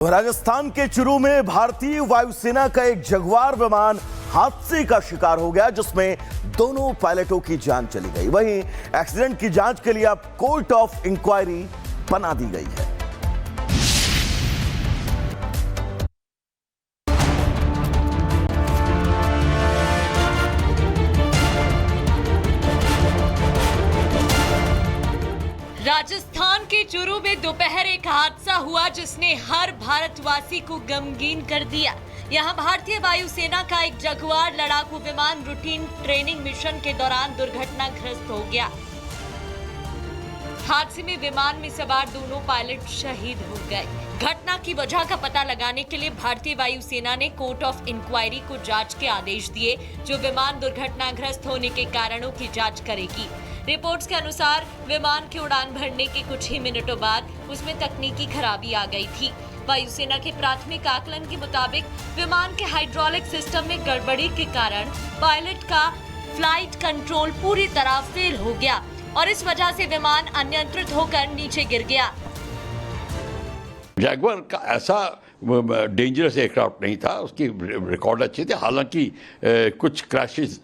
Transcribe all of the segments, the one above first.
राजस्थान के चुरू में भारतीय वायुसेना का एक जगुआर विमान हादसे का शिकार हो गया, जिसमें दोनों पायलटों की जान चली गई। वहीं एक्सीडेंट की जांच के लिए अब कोर्ट ऑफ इंक्वायरी बना दी गई है। राजस्थान के चुरू में दोपहर एक हादसा हुआ जिसने हर भारतवासी को गमगीन कर दिया। यहां भारतीय वायुसेना का एक जगुआर लड़ाकू विमान रूटीन ट्रेनिंग मिशन के दौरान दुर्घटनाग्रस्त हो गया। हादसे में विमान में सवार दोनों पायलट शहीद हो गए। घटना की वजह का पता लगाने के लिए भारतीय वायुसेना ने कोर्ट ऑफ इंक्वायरी को जांच के आदेश दिए, जो विमान दुर्घटनाग्रस्त होने के कारणों की जांच करेगी। रिपोर्ट्स के अनुसार विमान की उड़ान भरने के कुछ ही मिनटों बाद उसमें तकनीकी खराबी आ गई थी। वायुसेना के प्राथमिक आकलन के मुताबिक विमान के हाइड्रोलिक सिस्टम में गड़बड़ी के कारण पायलट का फ्लाइट कंट्रोल पूरी तरह फेल हो गया और इस वजह से विमान अनियंत्रित होकर नीचे गिर गया। जैगुआर का ऐसा डेंजरस एयरक्राफ्ट नहीं था, उसकी रिकॉर्ड अच्छे थे। हालांकि कुछ क्रैशेस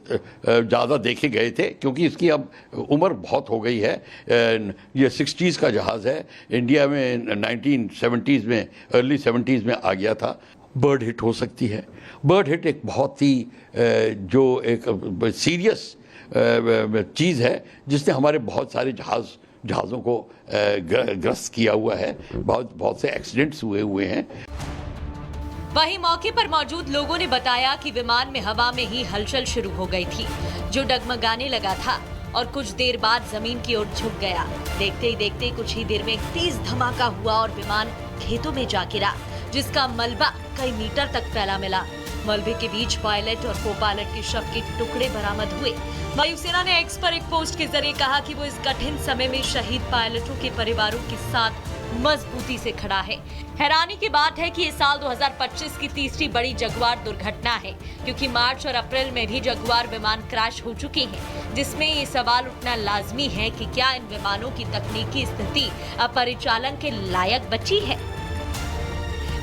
ज़्यादा देखे गए थे क्योंकि इसकी अब उम्र बहुत हो गई है। ये 60s का जहाज़ है, इंडिया में 1970s में अर्ली 70s में आ गया था। बर्ड हिट हो सकती है। बर्ड हिट एक बहुत ही जो एक सीरियस चीज़ है जिसने हमारे बहुत सारे जहाज़ों को ग्रस्त किया हुआ है। बहुत से एक्सीडेंट्स हुए हैं। वहीं मौके पर मौजूद लोगों ने बताया कि विमान में हवा में ही हलचल शुरू हो गई थी, जो डगमगाने लगा था और कुछ देर बाद जमीन की ओर झुक गया। देखते ही देखते कुछ ही देर में एक तेज धमाका हुआ और विमान खेतों में जा गिरा, जिसका मलबा कई मीटर तक फैला मिला। मलबे के बीच पायलट और को पायलट के शव के टुकड़े बरामद हुए। वायुसेना ने एक्स पर एक पोस्ट के जरिए कहा कि वो इस कठिन समय में शहीद पायलटों के परिवारों के साथ मजबूती से खड़ा है। हैरानी की बात है कि ये साल 2025 की तीसरी बड़ी जगुआर दुर्घटना है, क्योंकि मार्च और अप्रैल में भी जगुआर विमान क्रैश हो चुके हैं, जिसमें ये सवाल उठना लाजमी है कि क्या इन विमानों की तकनीकी स्थिति अब परिचालन के लायक बची है।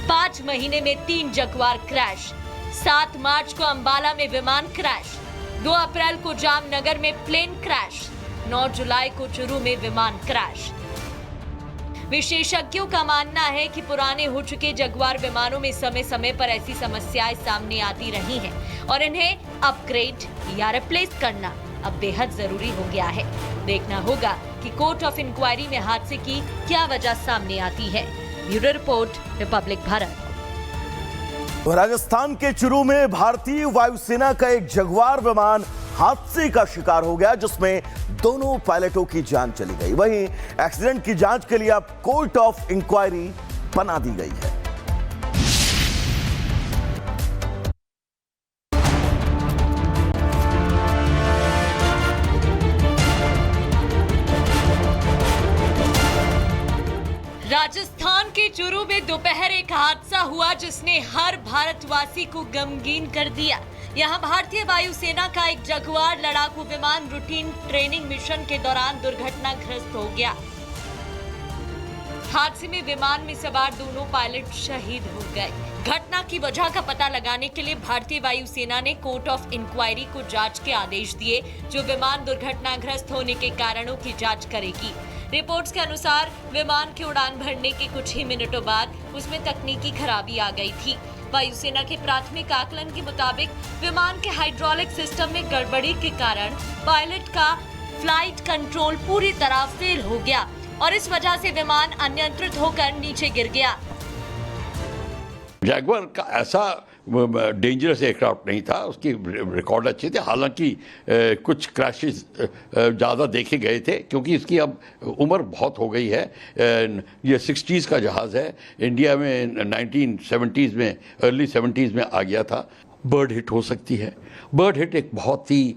5 महीने में 3 जगुआर क्रैश। 7 मार्च को अंबाला में विमान क्रैश, 2 अप्रैल को जामनगर में प्लेन क्रैश, 9 जुलाई को चुरू में विमान क्रैश। विशेषज्ञों का मानना है कि पुराने हो चुके जगुआर विमानों में समय समय पर ऐसी समस्याएं सामने आती रही हैं और इन्हें अपग्रेड या रिप्लेस करना अब बेहद जरूरी हो गया है। देखना होगा कि कोर्ट ऑफ इंक्वायरी में हादसे की क्या वजह सामने आती है। Bureau report, Republic Bharat. Rajasthan के चुरू में भारतीय वायुसेना का एक जगुआर विमान हादसे का शिकार हो गया, जिसमें दोनों पायलटों की जान चली गई। वहीं एक्सीडेंट की जांच के लिए अब कोर्ट ऑफ इंक्वायरी बना दी गई है। राजस्थान के चुरू में दोपहर एक हादसा हुआ जिसने हर भारतवासी को गमगीन कर दिया। यहां भारतीय वायुसेना का एक जगुआर लड़ाकू विमान रूटीन ट्रेनिंग मिशन के दौरान दुर्घटनाग्रस्त हो गया। हादसे में विमान में सवार दोनों पायलट शहीद हो गए। घटना की वजह का पता लगाने के लिए भारतीय वायुसेना ने कोर्ट ऑफ इंक्वायरी को जांच के आदेश दिए, जो विमान दुर्घटनाग्रस्त होने के कारणों की जांच करेगी। रिपोर्ट्स के अनुसार विमान की उड़ान भरने के कुछ ही मिनटों बाद उसमें तकनीकी खराबी आ गई थी। वायुसेना के प्राथमिक आकलन के मुताबिक विमान के हाइड्रोलिक सिस्टम में गड़बड़ी के कारण पायलट का फ्लाइट कंट्रोल पूरी तरह फेल हो गया और इस वजह से विमान अनियंत्रित होकर नीचे गिर गया। जैगुआर का ऐसा डेंजरस एयरक्राफ्ट नहीं था, उसकी रिकॉर्ड अच्छे थे। हालांकि कुछ क्रैशेस ज़्यादा देखे गए थे क्योंकि इसकी अब उम्र बहुत हो गई है। ये 60s का जहाज़ है, इंडिया में 1970s में अर्ली 70s में आ गया था। बर्ड हिट हो सकती है। बर्ड हिट एक बहुत ही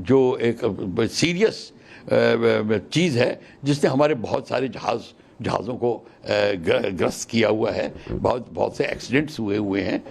जो एक सीरियस चीज़ है जिसने हमारे बहुत सारे जहाज़ों को ग्रस्त किया हुआ है। बहुत से एक्सीडेंट्स हुए हैं।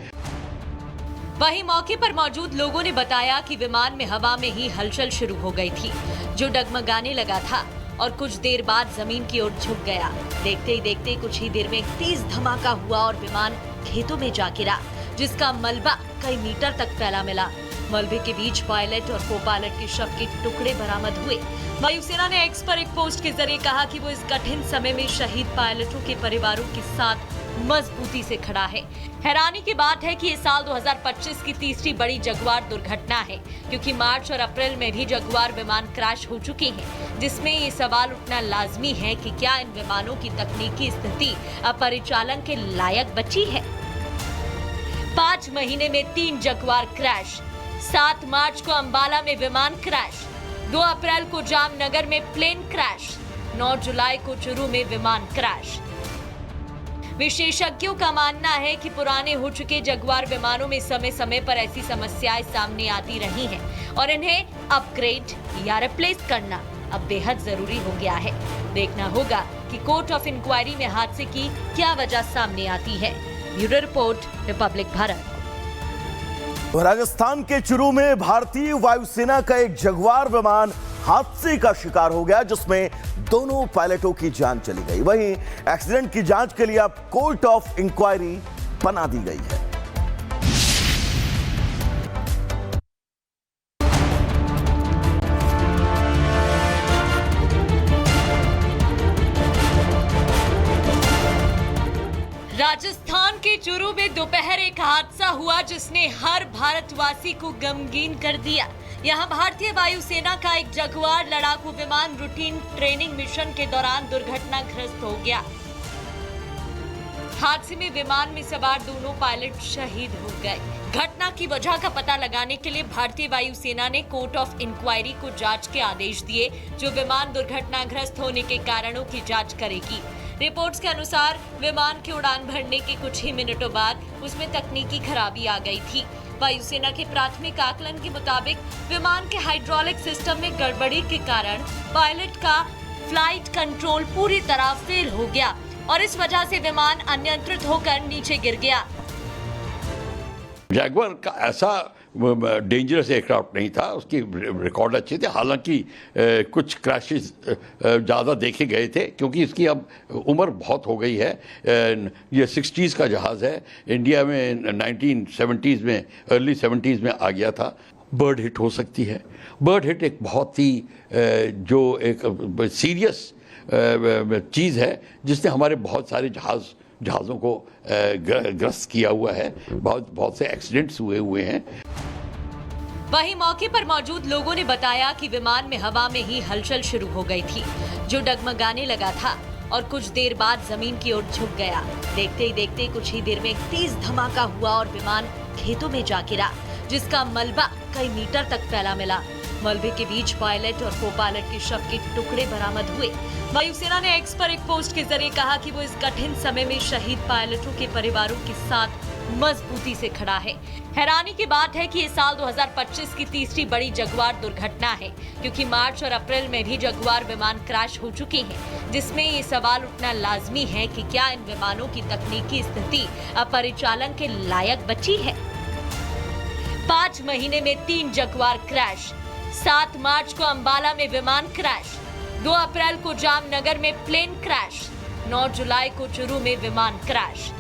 वहीं मौके पर मौजूद लोगों ने बताया कि विमान में हवा में ही हलचल शुरू हो गई थी, जो डगमगाने लगा था और कुछ देर बाद जमीन की ओर झुक गया। देखते ही देखते कुछ ही देर में एक तेज धमाका हुआ और विमान खेतों में जा गिरा, जिसका मलबा कई मीटर तक फैला मिला। मलबे के बीच पायलट और को पायलट के शव के टुकड़े बरामद हुए। वायुसेना ने एक्स पर एक पोस्ट के जरिए कहा कि वो इस कठिन समय में शहीद पायलटों के परिवारों के साथ मजबूती से खड़ा है। हैरानी की बात है कि ये साल 2025 की तीसरी बड़ी जगुआर दुर्घटना है, क्योंकि मार्च और अप्रैल में भी जगुआर विमान क्रैश हो चुके हैं, जिसमें ये सवाल उठना लाजमी है कि क्या इन विमानों की तकनीकी स्थिति अब परिचालन के लायक बची है। 5 महीने में 3 जगुआर क्रैश, 7 मार्च को अंबाला में विमान क्रैश, 2 अप्रैल को जामनगर में प्लेन क्रैश, 9 जुलाई को चुरू में विमान क्रैश। विशेषज्ञों का मानना है कि पुराने हो चुके जगुआर विमानों में समय समय पर ऐसी समस्याएं सामने आती रही हैं और इन्हें अपग्रेड या रिप्लेस करना अब बेहद जरूरी हो गया है। देखना होगा कि कोर्ट ऑफ इंक्वायरी में हादसे की क्या वजह सामने आती है। Bureau report, Republic Bharat. Rajasthan के चुरू में भारतीय वायुसेना का एक जगुआर विमान हादसे का शिकार हो गया, जिसमें दोनों पायलटों की जान चली गई। वहीं एक्सीडेंट की जांच के लिए अब कोर्ट ऑफ इंक्वायरी बना दी गई है। राजस्थान के चुरू में दोपहर एक हादसा हुआ जिसने हर भारतवासी को गमगीन कर दिया। यहां भारतीय वायुसेना का एक जगुआर लड़ाकू विमान रूटीन ट्रेनिंग मिशन के दौरान दुर्घटनाग्रस्त हो गया। हादसे में विमान में सवार दोनों पायलट शहीद हो गए। घटना की वजह का पता लगाने के लिए भारतीय वायुसेना ने कोर्ट ऑफ इंक्वायरी को जांच के आदेश दिए, जो विमान दुर्घटनाग्रस्त होने के कारणों की जांच करेगी। रिपोर्ट्स के अनुसार विमान की उड़ान भरने के कुछ ही मिनटों बाद उसमें तकनीकी खराबी आ गई थी। वायुसेना के प्राथमिक आकलन के मुताबिक विमान के हाइड्रोलिक सिस्टम में गड़बड़ी के कारण पायलट का फ्लाइट कंट्रोल पूरी तरह फेल हो गया और इस वजह से विमान अनियंत्रित होकर नीचे गिर गया। जैगुआर का ऐसा डेंजरस एयरक्राफ्ट नहीं था, उसकी रिकॉर्ड अच्छे थे। हालांकि कुछ क्रैशेस ज़्यादा देखे गए थे, क्योंकि इसकी अब उम्र बहुत हो गई है। ये 60s का जहाज़ है, इंडिया में 1970s में, अर्ली 70s में आ गया था। बर्ड हिट हो सकती है। बर्ड हिट एक बहुत ही जो एक सीरियस चीज़ है, जिसने हमारे बहुत सारे जहाज़ों को ग्रस्त किया हुआ है। बहुत से एक्सीडेंट्स हुए हैं। वहीं मौके पर मौजूद लोगों ने बताया कि विमान में हवा में ही हलचल शुरू हो गई थी, जो डगमगाने लगा था और कुछ देर बाद जमीन की ओर झुक गया। देखते ही देखते कुछ ही देर में एक तेज धमाका हुआ और विमान खेतों में जा गिरा, जिसका मलबा कई मीटर तक फैला मिला। मलबे के बीच पायलट और को पायलट के शव के टुकड़े बरामद हुए। वायुसेना ने एक्स पर एक पोस्ट के जरिए कहा कि वो इस कठिन समय में शहीद पायलटों के परिवारों के साथ मजबूती से खड़ा है। हैरानी की बात है कि ये साल 2025 की तीसरी बड़ी जगुआर दुर्घटना है, क्योंकि मार्च और अप्रैल में भी जगुआर विमान क्रैश हो चुके हैं, जिसमें ये सवाल उठना लाजमी है कि क्या इन विमानों की तकनीकी स्थिति अब परिचालन के लायक बची है। 5 महीने में 3 जगुआर क्रैश, 7 मार्च को अंबाला में विमान क्रैश, 2 अप्रैल को जामनगर में प्लेन क्रैश, 9 जुलाई को चुरू में विमान क्रैश।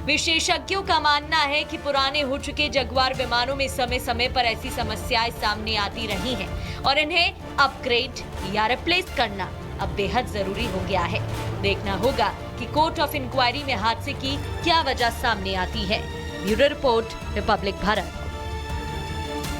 विशेषज्ञों का मानना है कि पुराने हो चुके जगुआर विमानों में समय समय पर ऐसी समस्याएं सामने आती रही हैं और इन्हें अपग्रेड या रिप्लेस करना अब बेहद जरूरी हो गया है। देखना होगा कि कोर्ट ऑफ इंक्वायरी में हादसे की क्या वजह सामने आती है। Bureau report, Republic Bharat.